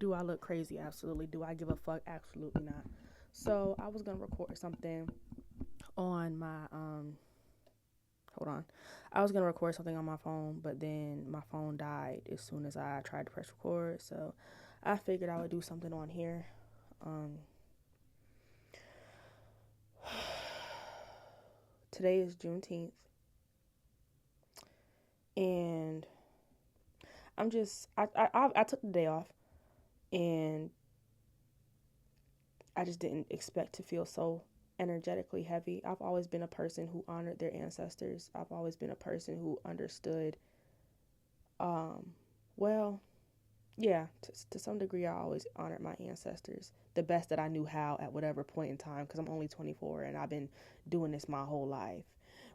Do I look crazy? Absolutely. Do I give a fuck? Absolutely not. So I was gonna record something on my hold on. I was gonna record something on my phone, but then my phone died as soon as I tried to press record. So I figured I would do something on here. Um Today is Juneteenth, and I took the day off, and I just didn't expect to feel so energetically heavy. I've always been a person who honored their ancestors. I've always been a person who understood, um, well, yeah, to some degree, I always honored my ancestors the best that I knew how at whatever point in time, because I'm only 24 and I've been doing this my whole life,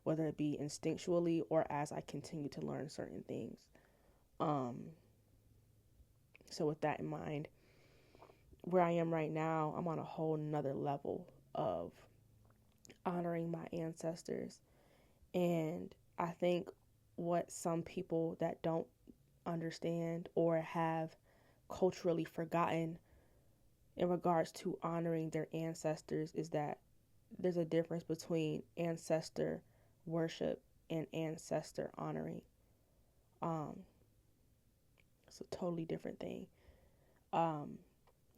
whether it be instinctually or as I continue to learn certain things. Um, so, with that in mind, where I am right now, I'm on a whole nother level of honoring my ancestors. And I think what some people that don't understand or have culturally forgotten in regards to honoring their ancestors is that there's a difference between ancestor worship and ancestor honoring. Um, it's a totally different thing. Um,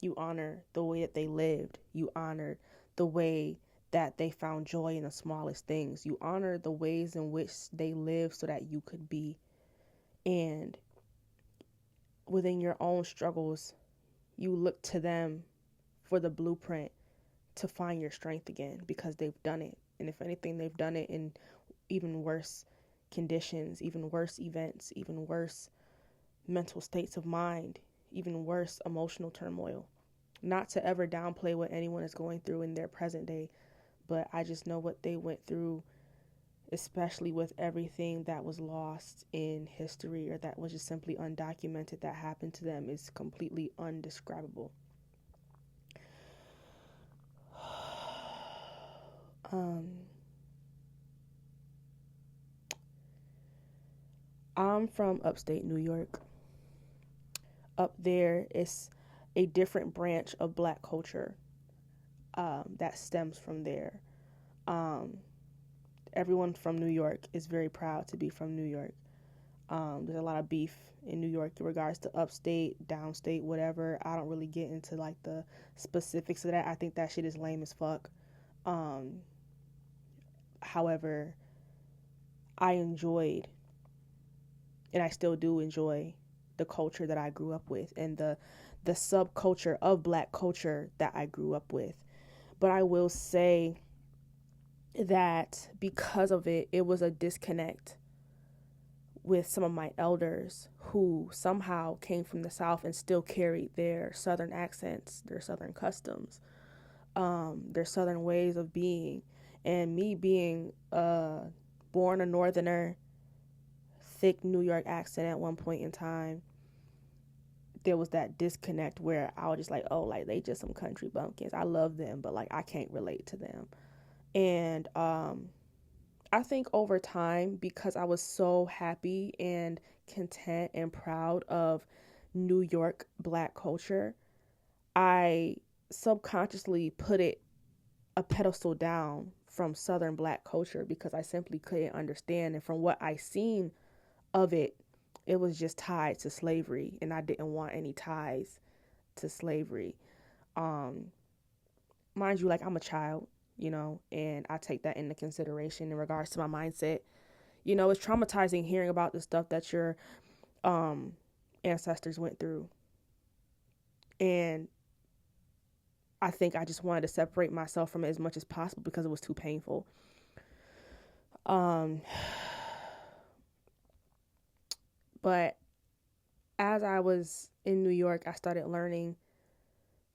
you honor the way that they lived. You honor the way that they found joy in the smallest things. You honor the ways in which they lived so that you could be. And within your own struggles, you look to them for the blueprint to find your strength again because they've done it. And if anything, they've done it in even worse conditions, even worse events, even worse mental states of mind, even worse emotional turmoil. Not to ever downplay what anyone is going through in their present day, but I just know what they went through, especially with everything that was lost in history or that was just simply undocumented that happened to them, is completely undescribable. Um, I'm from upstate New York. Up there, it's a different branch of black culture that stems from there. Um, Everyone from New York is very proud to be from New York. There's a lot of beef in New York in regards to upstate, downstate, whatever. I don't really get into like the specifics of that. I think that shit is lame as fuck. Um, However, I enjoyed, and I still do enjoy, the culture that I grew up with and the subculture of black culture that I grew up with. But I will say that because of it, it was a disconnect with some of my elders who somehow came from the South and still carried their Southern accents, their Southern customs, their Southern ways of being. And me being born a Northerner, thick New York accent at one point in time, there was that disconnect where I was just like, oh, like they just some country bumpkins. I love them, but like I can't relate to them. And I think over time, because I was so happy and content and proud of New York black culture, I subconsciously put it a pedestal down from Southern black culture because I simply couldn't understand. And from what I seen of it, it was just tied to slavery, and I didn't want any ties to slavery. Um, Mind you, like I'm a child, and I take that into consideration in regards to my mindset. It's traumatizing hearing about the stuff that your um, ancestors went through, and I think I just wanted to separate myself from it as much as possible because it was too painful. Um, but as I was in New York, I started learning.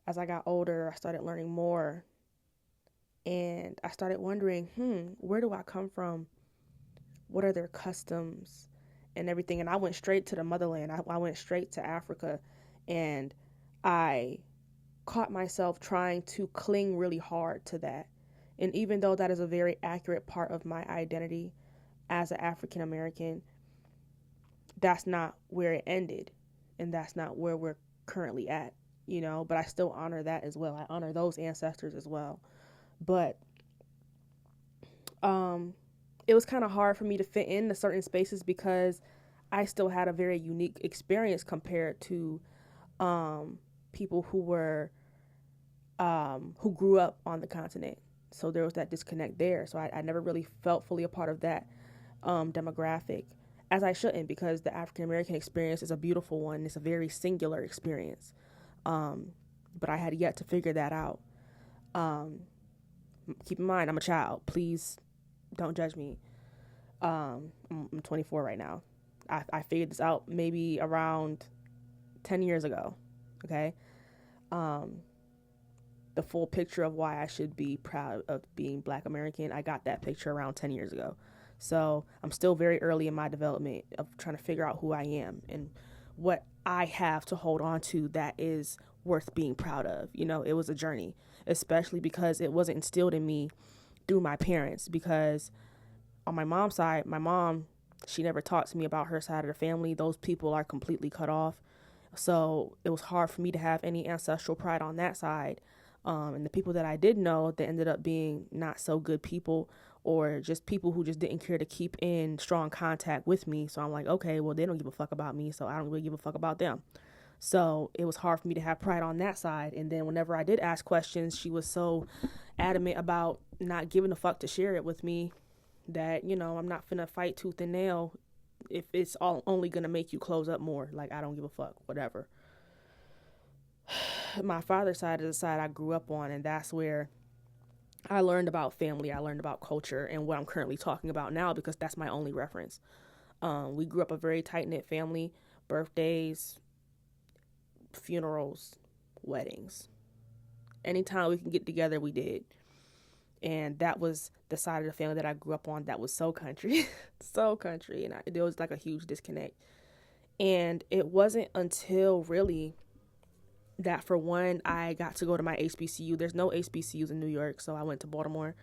As I got older, I started learning more, and I started wondering, where do I come from? What are their customs and everything? And I went straight to the motherland. I went straight to Africa, and I caught myself trying to cling really hard to that. And even though that is a very accurate part of my identity as an African American, that's not where it ended, and that's not where we're currently at. but I still honor that as well. I honor those ancestors as well. But um, it was kind of hard for me to fit into certain spaces because I still had a very unique experience compared to people who grew up on the continent. So there was that disconnect there. So I never really felt fully a part of that demographic, as I shouldn't, because the African American experience is a beautiful one. It's a very singular experience. But I had yet to figure that out. Keep in mind, I'm a child. Please don't judge me. I'm 24 right now. I figured this out maybe around 10 years ago. Okay. The full picture of why I should be proud of being Black American, I got that picture around 10 years ago. So I'm still very early in my development of trying to figure out who I am and what I have to hold on to that is worth being proud of. It was a journey, especially because it wasn't instilled in me through my parents. Because on my mom's side, my mom, she never talked to me about her side of the family. Those people are completely cut off. So it was hard for me to have any ancestral pride on that side. And the people that I did know, that ended up being not so good people, or just people who just didn't care to keep in strong contact with me. So I'm like, okay, well, they don't give a fuck about me, so I don't really give a fuck about them. So it was hard for me to have pride on that side. And then whenever I did ask questions, she was so adamant about not giving a fuck to share it with me that, I'm not finna fight tooth and nail if it's all only gonna make you close up more. Like, I don't give a fuck, whatever. My father's side is the side I grew up on, and that's where I learned about family, I learned about culture, and what I'm currently talking about now, because that's my only reference. We grew up a very tight-knit family. Birthdays, funerals, weddings. Anytime we can get together, we did. And that was the side of the family that I grew up on that was so country. So country. And there was like a huge disconnect. And it wasn't until really that, for one, I got to go to my HBCU. There's no HBCUs in New York, so I went to Baltimore.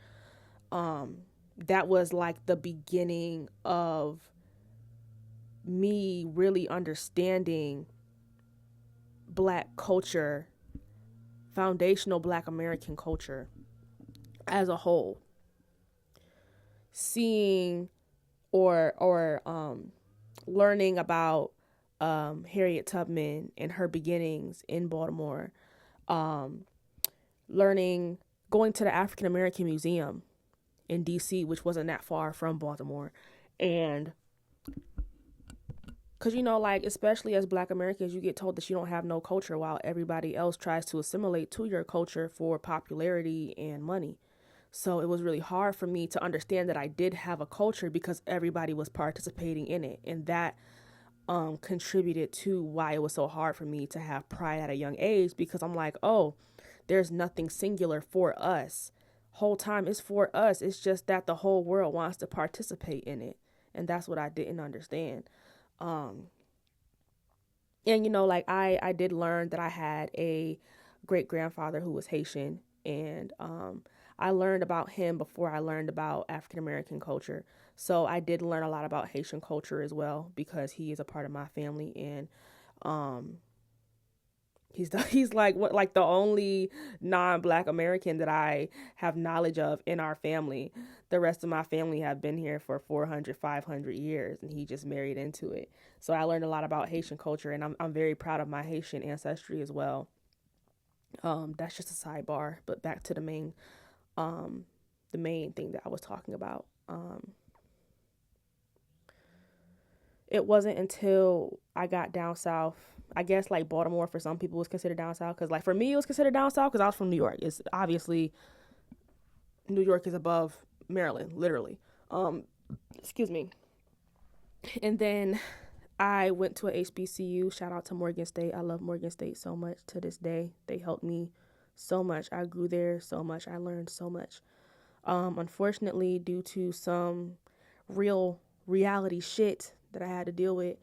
That was like the beginning of me really understanding Black culture, foundational Black American culture as a whole. Seeing or learning about Harriet Tubman and her beginnings in Baltimore, going to the African American Museum in DC, which wasn't that far from Baltimore. And because, like, especially as Black Americans, you get told that you don't have no culture while everybody else tries to assimilate to your culture for popularity and money. So it was really hard for me to understand that I did have a culture because everybody was participating in it. And that contributed to why it was so hard for me to have pride at a young age, because I'm like, oh, there's nothing singular for us. Whole time it's for us. It's just that the whole world wants to participate in it. And that's what I didn't understand. And, like I did learn that I had a great grandfather who was Haitian, and I learned about him before I learned about African American culture. So I did learn a lot about Haitian culture as well, because he is a part of my family, and he's like the only non-Black American that I have knowledge of in our family. The rest of my family have been here for 400, 500 years, and he just married into it. So I learned a lot about Haitian culture, and I'm very proud of my Haitian ancestry as well. That's just a sidebar, but back to the main thing that I was talking about. It wasn't until I got down south, I guess like Baltimore for some people was considered down south, because like for me it was considered down south because I was from New York. It's obviously, New York is above Maryland, literally. Excuse me. And then I went to a HBCU. Shout out to Morgan State. I love Morgan State so much to this day. They helped me so much. I grew there so much. I learned so much. Unfortunately, due to some real reality shit that I had to deal with,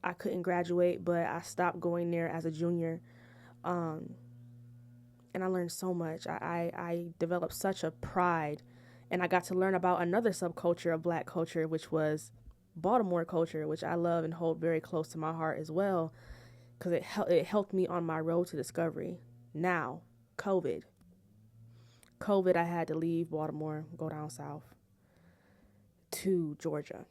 I couldn't graduate, but I stopped going there as a junior. And I learned so much. I developed such a pride, and I got to learn about another subculture of Black culture, which was Baltimore culture, which I love and hold very close to my heart as well. because it helped me on my road to discovery. Now, COVID, I had to leave Baltimore, go down south to Georgia.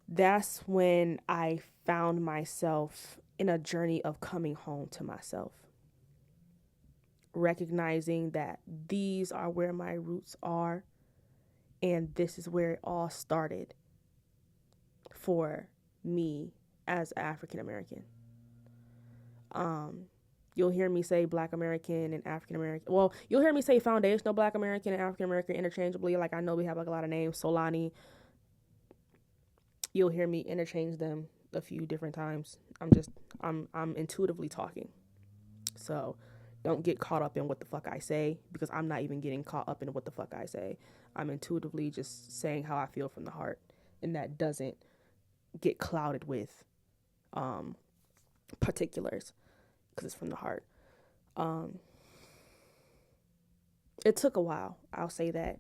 That's when I found myself in a journey of coming home to myself, recognizing that these are where my roots are, and this is where it all started for me as African American. You'll hear me say Black American and African American. Well, you'll hear me say foundational Black American and African American interchangeably. Like, I know we have like a lot of names, Solani. You'll hear me interchange them a few different times. I'm intuitively talking. So don't get caught up in what the fuck I say, because I'm not even getting caught up in what the fuck I say. I'm intuitively just saying how I feel from the heart, and that doesn't get clouded with particulars, because it's from the heart. It took a while, I'll say that.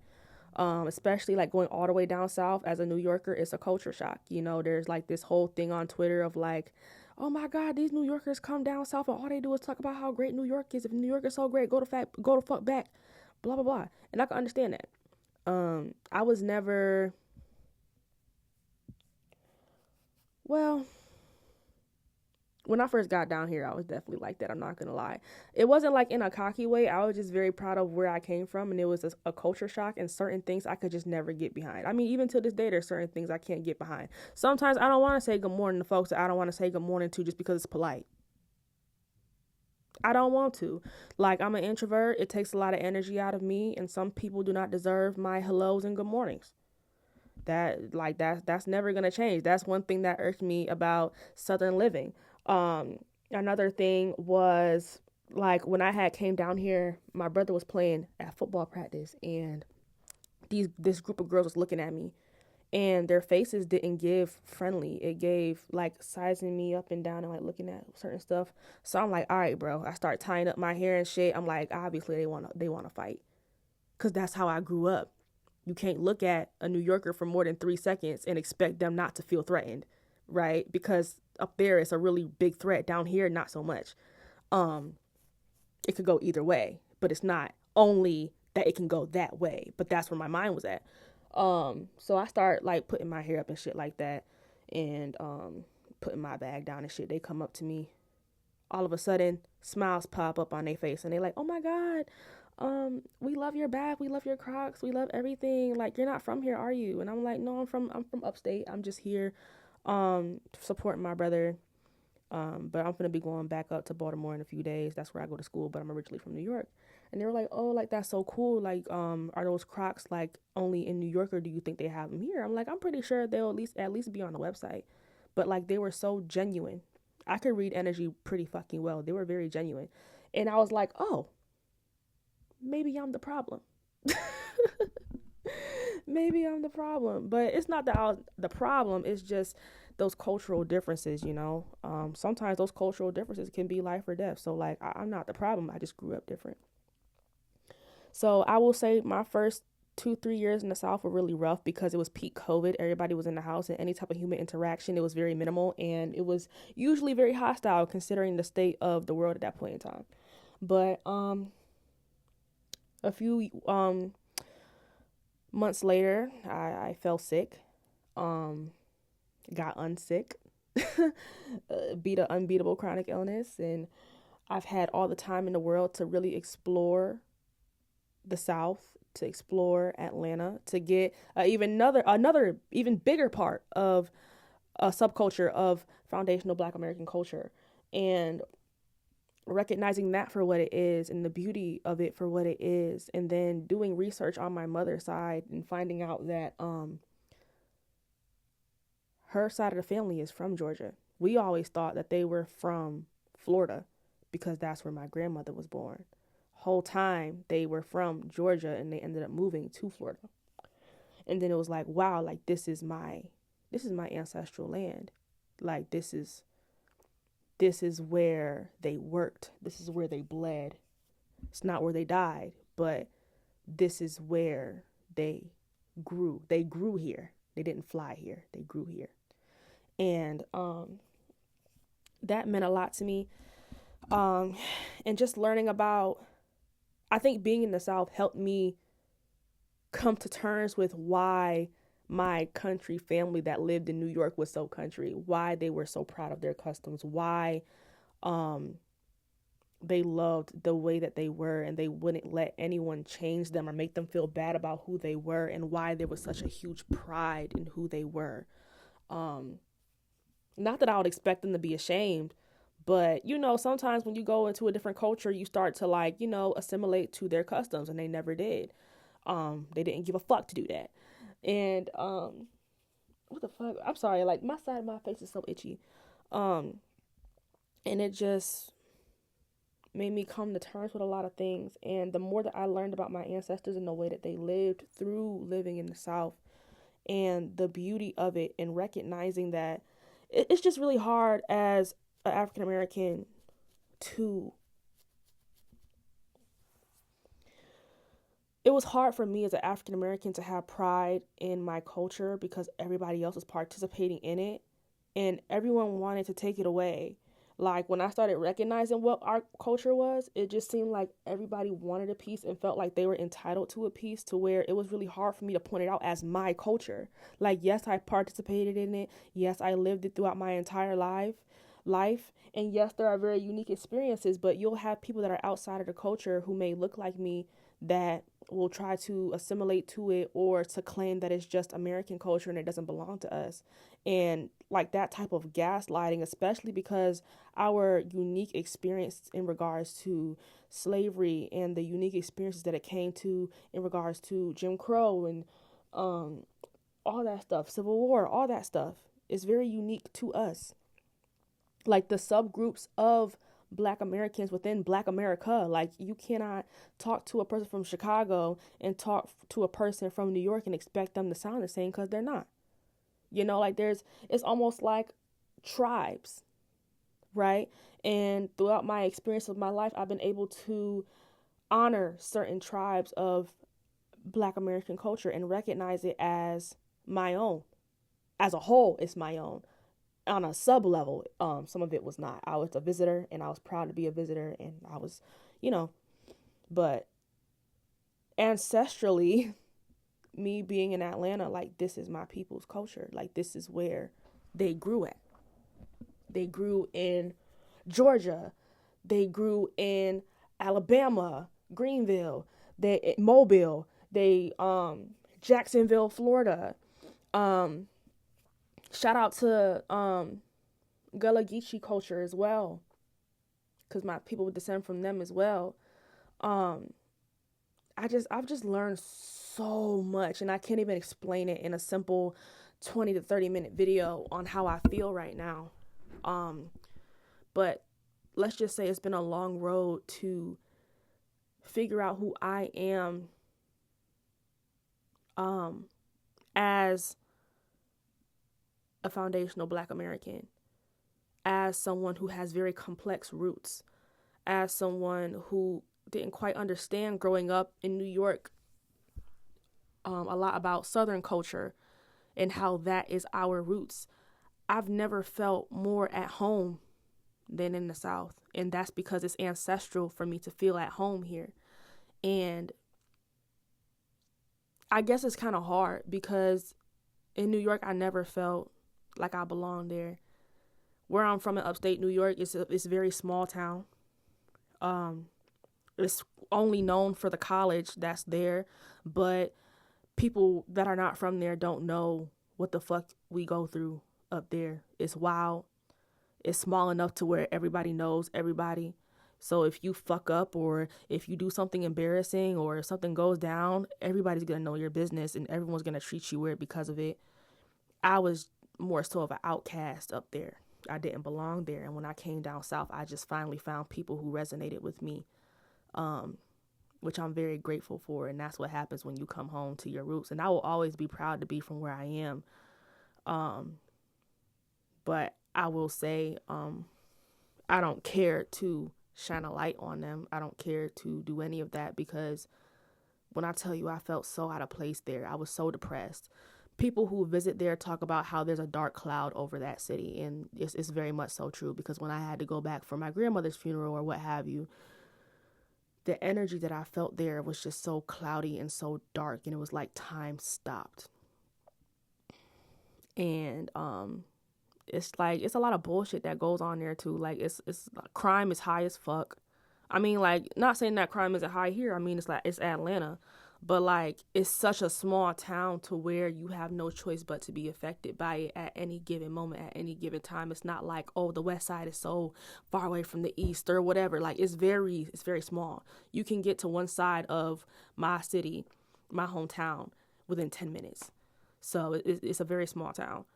Especially like going all the way down south as a New Yorker, it's a culture shock. You know, there's like this whole thing on Twitter of like, oh my God, these New Yorkers come down south and all they do is talk about how great New York is. If New York is so great, go to fuck back, blah blah blah. And I can understand that. I was never, well, when I first got down here, I was definitely like that. I'm not gonna lie. It wasn't like in a cocky way. I was just very proud of where I came from, and it was a culture shock, and certain things I could just never get behind. I mean, even to this day, there's certain things I can't get behind. Sometimes I don't want to say good morning to folks that I don't want to say good morning to just because it's polite. I don't want to. Like, I'm an introvert. It takes a lot of energy out of me, and some people do not deserve my hellos and good mornings. That's never gonna change. That's one thing that irked me about Southern living. Another thing was, like, when I had came down here, my brother was playing at football practice, and this group of girls was looking at me, and their faces didn't give friendly. It gave like sizing me up and down and like looking at certain stuff. So I'm like, all right, bro. I start tying up my hair and shit. I'm like, obviously they want to fight, because that's how I grew up. You can't look at a New Yorker for more than 3 seconds and expect them not to feel threatened, right? Because up there it's a really big threat. Down here, not so much. It could go either way, but it's not only that it can go that way. But that's where my mind was at. So I start like putting my hair up and shit like that, and putting my bag down and shit. They come up to me. All of a sudden, smiles pop up on their face, and they like, "Oh my God, we love your bag, we love your Crocs, we love everything. Like, you're not from here, are you?" And I'm like, "No, I'm from upstate. I'm just here supporting my brother. But I'm gonna be going back up to Baltimore in a few days. That's where I go to school, but I'm originally from New York." And they were like, "Oh, like, that's so cool. Like, are those Crocs like only in New York, or do you think they have them here?" I'm like, "I'm pretty sure they'll at least be on the website." But like, they were so genuine. I could read energy pretty fucking well. They were very genuine. And I was like, "Oh, maybe I'm the problem." Maybe I'm the problem. But it's not that I was the problem. It's just those cultural differences, you know. Sometimes those cultural differences can be life or death. So like, I'm not the problem. I just grew up different. So I will say my first 2-3 years in the South were really rough, because it was peak COVID. Everybody was in the house, and any type of human interaction, it was very minimal, and it was usually very hostile considering the state of the world at that point in time. But a few months later, I fell sick, got unsick, beat an unbeatable chronic illness, and I've had all the time in the world to really explore the South, to explore Atlanta, to get another even bigger part of a subculture of foundational Black American culture, and recognizing that for what it is, and the beauty of it for what it is, and then doing research on my mother's side and finding out that her side of the family is from Georgia. We always thought that they were from Florida, because that's where my grandmother was born. Whole time they were from Georgia, and they ended up moving to Florida. And then it was like, wow, like, this is my ancestral land. Like, this is where they worked. This is where they bled. It's not where they died, but this is where they grew. They grew here. They didn't fly here. They grew here. And that meant a lot to me. Um, and just learning about, I think being in the South helped me come to terms with why my country family that lived in New York was so country, why they were so proud of their customs, why um they loved the way that they were and they wouldn't let anyone change them or make them feel bad about who they were, and why there was such a huge pride in who they were. Um Not that I would expect them to be ashamed, but sometimes when you go into a different culture, you start to assimilate to their customs, and they never did. They didn't give a fuck to do that. And what the fuck? I'm sorry, like my side of my face is so itchy. Um and it just made me come to terms with a lot of things. And the more that I learned about my ancestors and the way that they lived through living in the South and the beauty of it, and recognizing that it's just really hard as an African American to. It was hard for me as an African American to have pride in my culture because everybody else was participating in it and everyone wanted to take it away. Like when I started recognizing what our culture was, it just seemed like everybody wanted a piece and felt like they were entitled to a piece, to where it was really hard for me to point it out as my culture. Like, yes, I participated in it. Yes, I lived it throughout my entire life. And yes, there are very unique experiences, but you'll have people that are outside of the culture who may look like me that will try to assimilate to it or to claim that it's just American culture and it doesn't belong to us. And like that type of gaslighting, especially because our unique experience in regards to slavery and the unique experiences that it came to in regards to Jim Crow and um, all that stuff, Civil War, all that stuff is very unique to us. Like the subgroups of Black Americans within Black America. Like you cannot talk to a person from Chicago and talk to a person from New York and expect them to sound the same, because they're not. Like it's almost like tribes, right? And throughout my experience of my life, I've been able to honor certain tribes of Black American culture and recognize it as my own. As a whole, it's my own. On a sub level, some of it was not. I was a visitor and I was proud to be a visitor, and I was, you know, but ancestrally, me being in Atlanta, like this is my people's culture. Like this is where they grew at. They grew in Georgia. They grew in Alabama, Greenville, they Mobile, they Jacksonville, Florida. Um Shout out to Gullah Geechee culture as well, because my people would descend from them as well. Um, I've just learned so much, and I can't even explain it in a simple 20 to 30-minute video on how I feel right now. Um, but let's just say it's been a long road to figure out who I am as a foundational Black American, as someone who has very complex roots, as someone who didn't quite understand growing up in New York a lot about Southern culture and how that is our roots. I've never felt more at home than in the South, and that's because it's ancestral for me to feel at home here. And I guess it's kind of hard because in New York, I never felt like I belonged there. Where I'm from in upstate New York, it's a very small town. It's only known for the college that's there, but people that are not from there don't know what the fuck we go through up there. It's wild. It's small enough to where everybody knows everybody. So if you fuck up or if you do something embarrassing or if something goes down, everybody's going to know your business and everyone's going to treat you weird because of it. I was more so of an outcast up there. I didn't belong there. And when I came down south, I just finally found people who resonated with me, which I'm very grateful for. And that's what happens when you come home to your roots. And I will always be proud to be from where I am. But I will say, I don't care to shine a light on them. I don't care to do any of that, because when I tell you I felt so out of place there, I was so depressed people who visit there talk about how there's a dark cloud over that city, and it's very much so true, because when I had to go back for my grandmother's funeral or what have you, the energy that I felt there was just so cloudy and so dark, and it was like time stopped. And it's like, it's a lot of bullshit that goes on there too. Like, it's crime is high as fuck. I mean, like, not saying that crime isn't high here. I mean, it's like, it's Atlanta, but like, it's such a small town to where you have no choice but to be affected by it at any given moment, at any given time. It's not like, oh, the west side is so far away from the east or whatever. Like, it's very small. You can get to one side of my city, my hometown, within 10 minutes. So it's a very small town.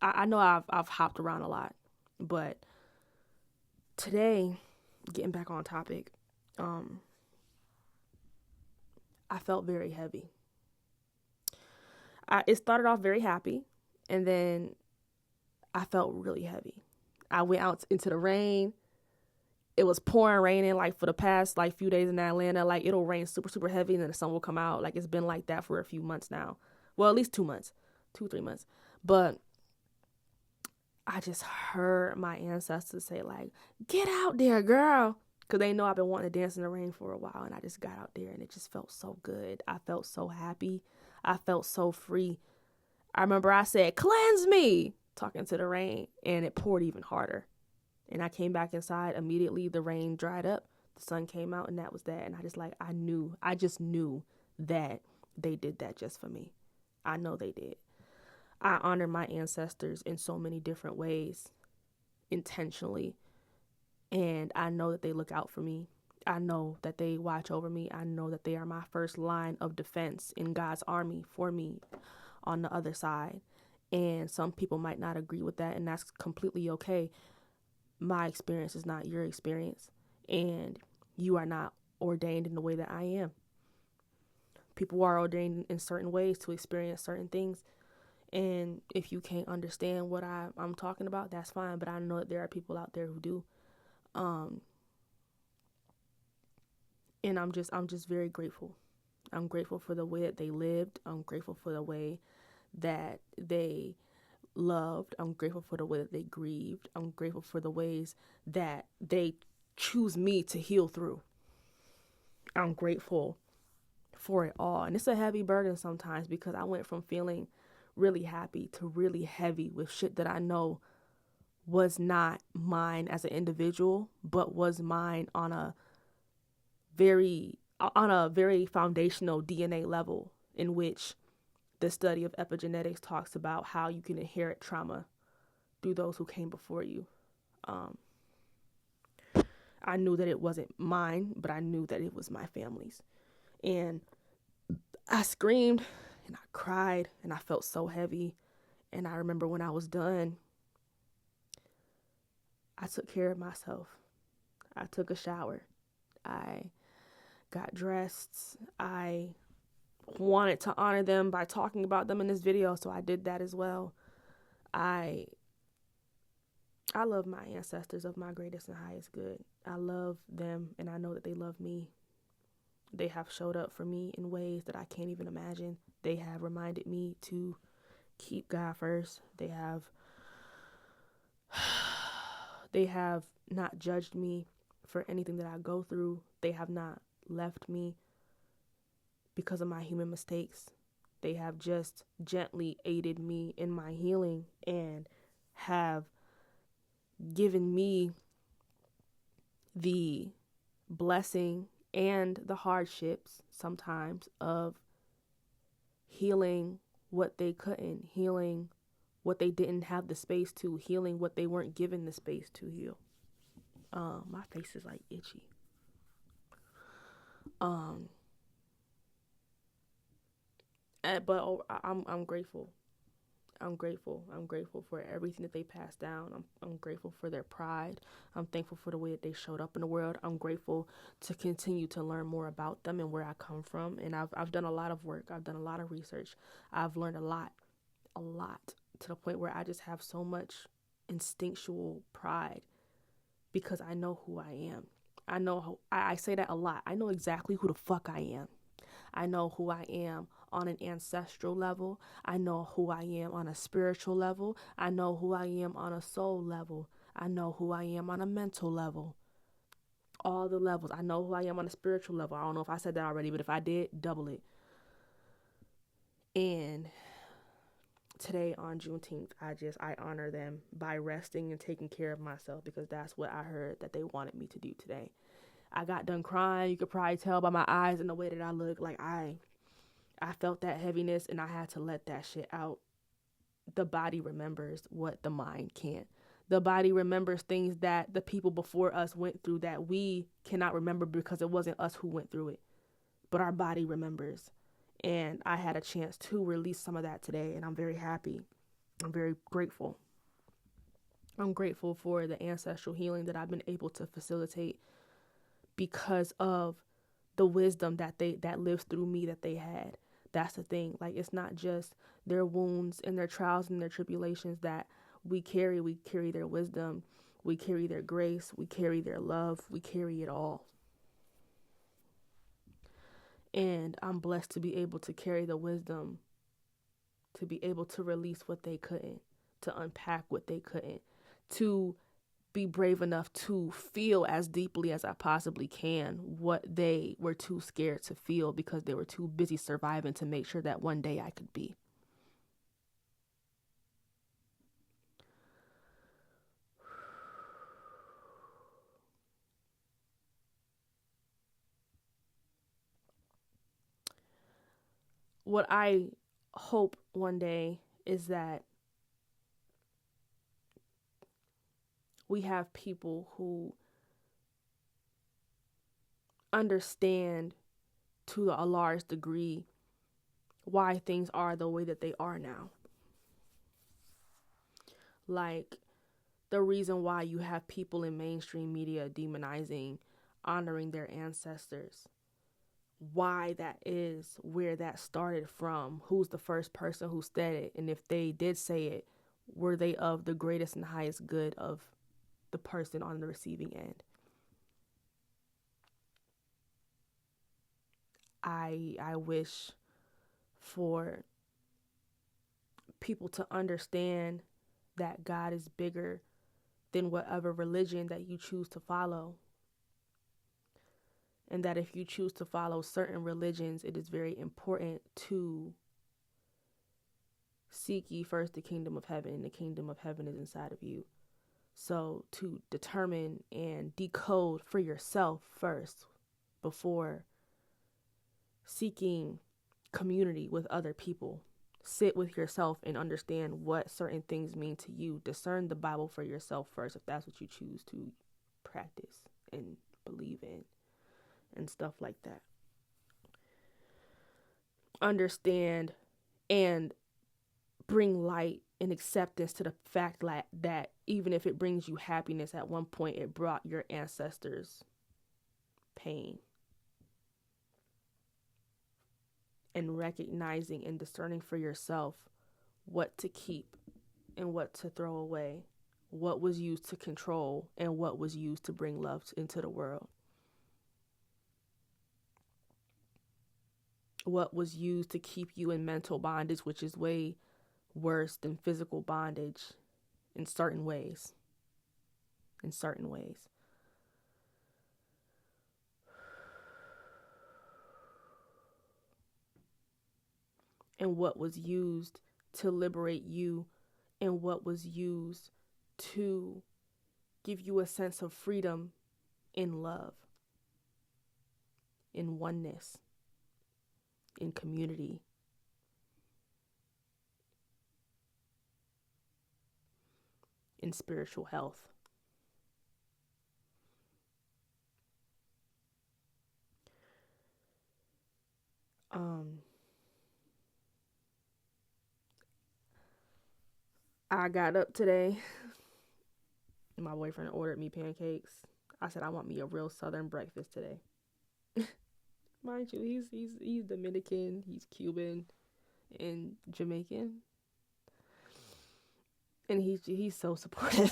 I know I've hopped around a lot, but today, getting back on topic, I felt very heavy. It started off very happy, and then I felt really heavy. I went out into the rain. It was pouring raining like for the past like few days in Atlanta. Like, it'll rain super, super heavy, and then the sun will come out. Like, it's been like that for a few months now. Well, at least 2 months, 3 months. But I just heard my ancestors say, like, get out there, girl. Because they know I've been wanting to dance in the rain for a while. And I just got out there, and it just felt so good. I felt so happy. I felt so free. I remember I said, cleanse me, talking to the rain. And it poured even harder. And I came back inside. Immediately, the rain dried up. The sun came out, and that was that. And I just knew that they did that just for me. I know they did. I honor my ancestors in so many different ways, intentionally. And I know that they look out for me. I know that they watch over me. I know that they are my first line of defense in God's army for me on the other side. And some people might not agree with that, and that's completely okay. My experience is not your experience, and you are not ordained in the way that I am. People are ordained in certain ways to experience certain things. And if you can't understand what I'm talking about, that's fine. But I know that there are people out there who do. And I'm just very grateful. I'm grateful for the way that they lived. I'm grateful for the way that they loved. I'm grateful for the way that they grieved. I'm grateful for the ways that they choose me to heal through. I'm grateful for it all. And it's a heavy burden sometimes, because I went from feeling really happy to really heavy with shit that I know was not mine as an individual, but was mine on a very foundational DNA level, in which the study of epigenetics talks about how you can inherit trauma through those who came before you. I knew that it wasn't mine, but I knew that it was my family's. And I screamed and I cried and I felt so heavy. And I remember when I was done, I took care of myself. I took a shower. I got dressed. I wanted to honor them by talking about them in this video, so I did that as well. I love my ancestors of my greatest and highest good. I love them, and I know that they love me. They have showed up for me in ways that I can't even imagine. They have reminded me to keep God first. They have not judged me for anything that I go through. They have not left me because of my human mistakes. They have just gently aided me in my healing and have given me the blessing and the hardships sometimes of healing what they couldn't, healing what they didn't have the space to, healing what they weren't given the space to heal. My face is like itchy. But I'm grateful. I'm grateful for everything that they passed down. I'm grateful for their pride. I'm thankful for the way that they showed up in the world. I'm grateful to continue to learn more about them and where I come from. And I've done a lot of work. I've done a lot of research. I've learned a lot, to the point where I just have so much instinctual pride because I know who I am. I say that a lot. I know exactly who the fuck I am. I know who I am on an ancestral level. I know who I am on a spiritual level. I know who I am on a soul level. I know who I am on a mental level. All the levels. I know who I am on a spiritual level. I don't know if I said that already, but if I did, double it. And today on Juneteenth, I honor them by resting and taking care of myself, because that's what I heard that they wanted me to do today. I got done crying. You could probably tell by my eyes and the way that I look. Like I felt that heaviness and I had to let that shit out. The body remembers what the mind can't. The body remembers things that the people before us went through that we cannot remember because it wasn't us who went through it. But our body remembers. And I had a chance to release some of that today, and I'm very happy. I'm very grateful. I'm grateful for the ancestral healing that I've been able to facilitate because of the wisdom that lives through me that they had. That's the thing. Like, it's not just their wounds and their trials and their tribulations that we carry. We carry their wisdom. We carry their grace. We carry their love. We carry it all. And I'm blessed to be able to carry the wisdom, to be able to release what they couldn't, to unpack what they couldn't, to be brave enough to feel as deeply as I possibly can what they were too scared to feel because they were too busy surviving to make sure that one day I could be. What I hope one day is that we have people who understand to a large degree why things are the way that they are now. Like the reason why you have people in mainstream media demonizing, honoring their ancestors. Why that is, where that started from, who's the first person who said it, and if they did say it, were they of the greatest and highest good of the person on the receiving end. I wish for people to understand that God is bigger than whatever religion that you choose to follow. And that if you choose to follow certain religions, it is very important to seek ye first the kingdom of heaven, and the kingdom of heaven is inside of you. So to determine and decode for yourself first before seeking community with other people. Sit with yourself and understand what certain things mean to you. Discern the Bible for yourself first if that's what you choose to practice and believe in and stuff like that. Understand and bring light and acceptance to the fact that even if it brings you happiness, at one point it brought your ancestors pain. And recognizing and discerning for yourself what to keep and what to throw away, what was used to control and what was used to bring love into the world. What was used to keep you in mental bondage, which is way worse than physical bondage in certain ways. In certain ways. And what was used to liberate you, and what was used to give you a sense of freedom in love, in oneness, in community. In spiritual health. I got up today. My boyfriend ordered me pancakes. I said I want me a real Southern breakfast today. Mind you, he's Dominican, he's Cuban, and Jamaican, and he's so supportive.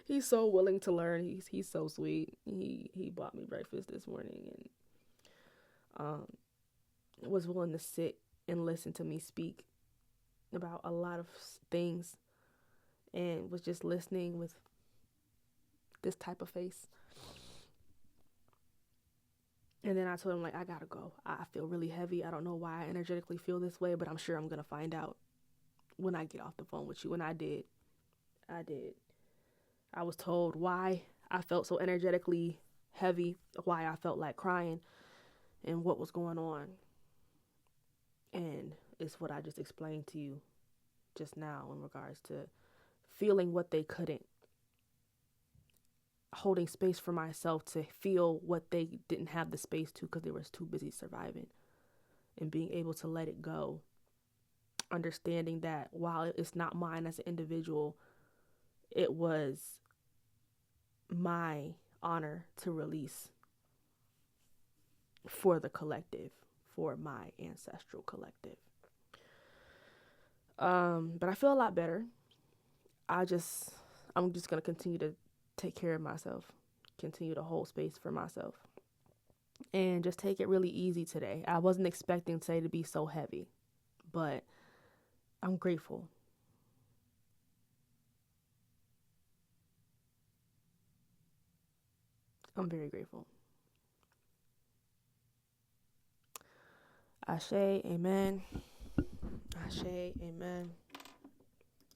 He's so willing to learn. He's so sweet. He bought me breakfast this morning, and um, was willing to sit and listen to me speak about a lot of things, and was just listening with this type of face. And then I told him, like, I gotta go. I feel really heavy. I don't know why I energetically feel this way, but I'm sure I'm gonna find out when I get off the phone with you. And I did. I did. I was told why I felt so energetically heavy, why I felt like crying, and what was going on. And it's what I just explained to you just now in regards to feeling what they couldn't, holding space for myself to feel what they didn't have the space to because they were too busy surviving, and being able to let it go, understanding that while it's not mine as an individual, it was my honor to release for the collective, for my ancestral collective. But I feel a lot better. I'm just gonna continue to take care of myself, continue to hold space for myself, and just take it really easy today. I wasn't expecting today to be so heavy, but I'm grateful. I'm very grateful. Ashe, amen. Ashe, amen.